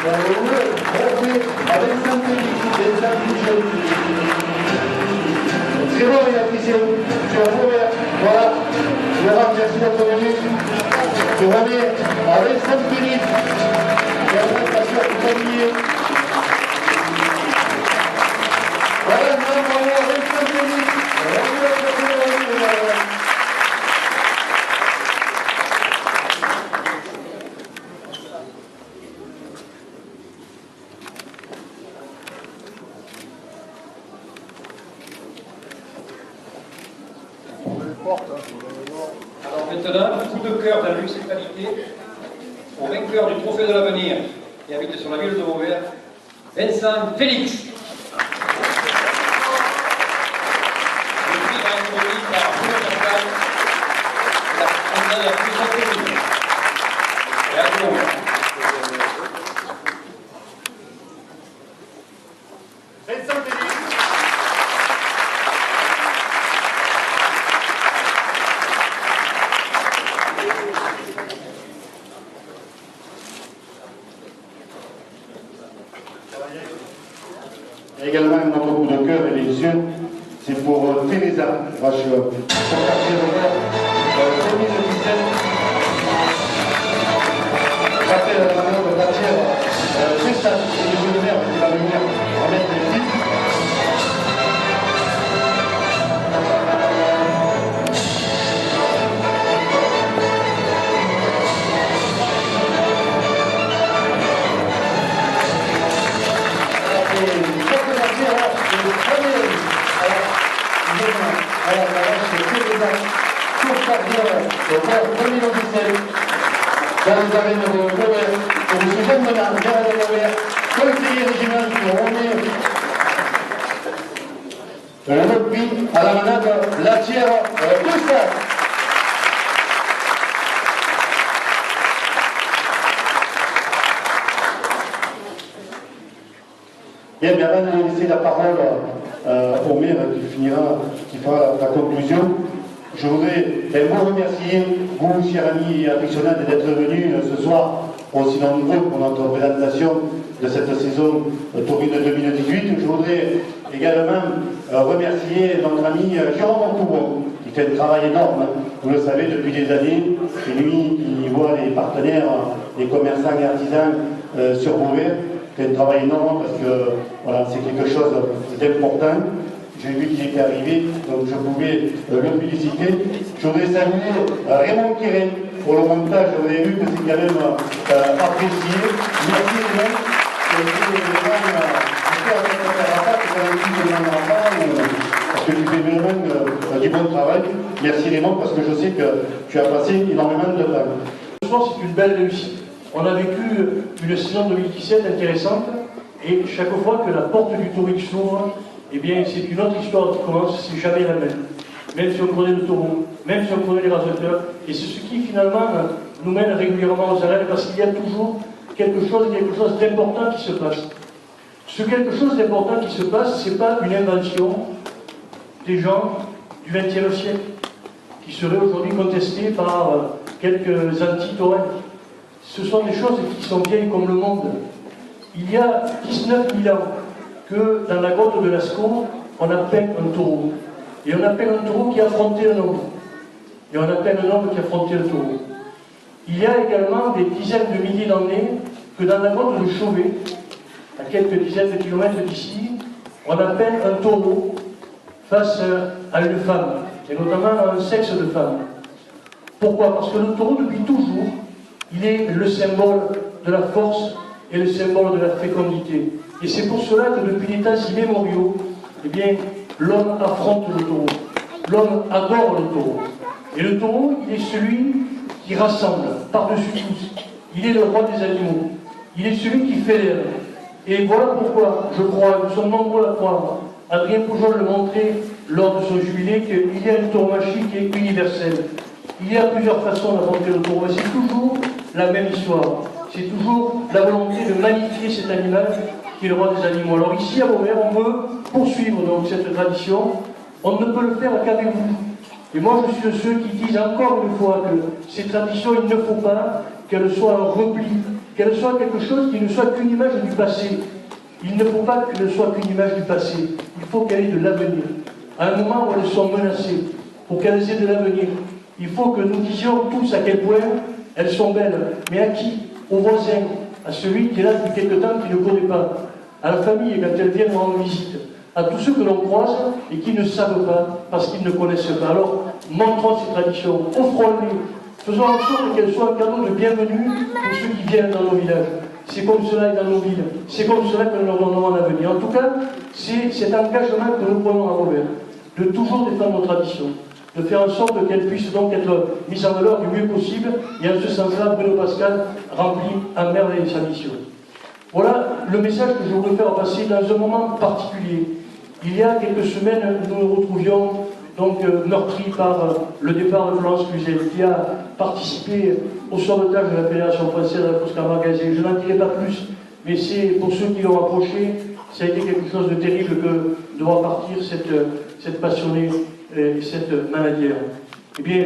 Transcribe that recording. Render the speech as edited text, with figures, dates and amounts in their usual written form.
avec Saint-Félix, des Saint-Michel. Très bon, mesdames et messieurs, je remets, voilà, Laurent, merci d'être venu. Je remets avec Saint-Félix, et après, passer à tout oublier. Voilà, bravo, avec Saint-Félix. Alors maintenant, un coup de cœur dans la municipalité au vainqueur du trophée de l'avenir qui habite sur la ville de Vauvert, Vincent Félix. Le prix va être remis par Bruno Pascal, la candidate la plus accomplie. Et à tout le monde. Vincent Félix. Il y a également un autre coup de cœur, et bien sûr, c'est pour Teresa Rachel, son quartier d'honneur 2017. Rappel à la manière de bâtir c'est ça, c'est le maire qui va venir en mettre les titres. Alors, c'est Teresa, course carrière au 2017, dans les arènes de Vauvert, pour M. Jean-Menard, maire de Vauvert, conseiller régional pour remettre le rugby à la manade Latière tout ça. Bien, avant de laisser la parole au maire qui fera la conclusion, je voudrais vous remercier, vous, chers amis aficionados, d'être venus ce soir aussi nombreux pour notre présentation de cette saison taurine 2018. Je voudrais également remercier notre ami Jérôme Coubon, qui fait un travail énorme, vous le savez, depuis des années. C'est lui qui voit les partenaires, les commerçants et artisans sur Vauvert. C'est un travail énorme parce que voilà, c'est quelque chose d'important. J'ai vu qu'il était arrivé, donc je pouvais le féliciter. Je voudrais saluer Raymond Quéret pour le montage. Vous avez vu que c'est quand même apprécié. Merci Raymond. Parce que tu fais vraiment du bon travail. Merci Raymond, parce que je sais que tu as passé énormément de temps. Ce soir, c'est une belle réussite. On a vécu une saison 2017 intéressante, et chaque fois que la porte du touring s'ouvre, eh bien, c'est une autre histoire qui commence, c'est jamais la même. Même si on connaît le taureau, même si on connaît les raseteurs, et c'est ce qui finalement nous mène régulièrement aux arènes, parce qu'il y a toujours quelque chose d'important qui se passe. Ce quelque chose d'important qui se passe, ce n'est pas une invention des gens du XXe siècle, qui serait aujourd'hui contestée par quelques anti-taurins. Ce sont des choses qui sont vieilles comme le monde. Il y a 19 000 ans que dans la grotte de Lascaux, on a peint un taureau. Et on a peint un taureau qui affrontait un homme. Et on a peint un homme qui affrontait le taureau. Il y a également des dizaines de milliers d'années que dans la grotte de Chauvet, à quelques dizaines de kilomètres d'ici, on a peint un taureau face à une femme, et notamment à un sexe de femme. Pourquoi? Parce que le taureau, depuis toujours, il est le symbole de la force et le symbole de la fécondité. Et c'est pour cela que depuis des temps immémoriaux, eh bien, l'homme affronte le taureau. L'homme adore le taureau. Et le taureau, il est celui qui rassemble par-dessus tous. Il est le roi des animaux. Il est celui qui fédère. Et voilà pourquoi, je crois, nous sommes nombreux à croire, Adrien Poujol le montrait lors de son jubilé, qu'il y a une taureau magique et universelle. Il y a plusieurs façons d'affronter le taureau, mais c'est toujours la même histoire. C'est toujours la volonté de magnifier cet animal qui est le roi des animaux. Alors ici à Vauvert, on veut poursuivre donc cette tradition. On ne peut le faire qu'avec vous. Et moi, je suis de ceux qui disent encore une fois que ces traditions, il ne faut pas qu'elles soient un repli qu'elle soit quelque chose qui ne soit qu'une image du passé. Il ne faut pas qu'elle ne soit qu'une image du passé, il faut qu'elle ait de l'avenir. À un moment où elles sont menacées, pour qu'elles aient de l'avenir, il faut que nous disions tous à quel point elles sont belles. Mais à qui? Aux voisins, à celui qui est là depuis quelque temps, qui ne connaît pas, à la famille quand elle vient nous rendre visite, à tous ceux que l'on croise et qui ne savent pas parce qu'ils ne connaissent pas. Alors, montrons ces traditions, offrons-les, faisons en sorte qu'elles soient un cadeau de bienvenue pour ceux qui viennent dans nos villages. C'est comme cela dans nos villes, c'est comme cela que nous leur donnons un avenir. En tout cas, c'est cet engagement que nous prenons à Vauvert, de toujours défendre nos traditions, de faire en sorte qu'elles puissent donc être mises en valeur du mieux possible, et en ce sens-là, Bruno Pascal remplit à merveille sa mission. Voilà le message que je voudrais faire passer dans un moment particulier. Il y a quelques semaines, nous nous retrouvions donc meurtris par le départ de Florence Cluzel, qui a participé au sauvetage de la Fédération française de la course camargaise. Je n'en dirai pas plus, mais c'est pour ceux qui l'ont approché, ça a été quelque chose de terrible que de voir partir cette passionnée, cette manadière. Eh bien,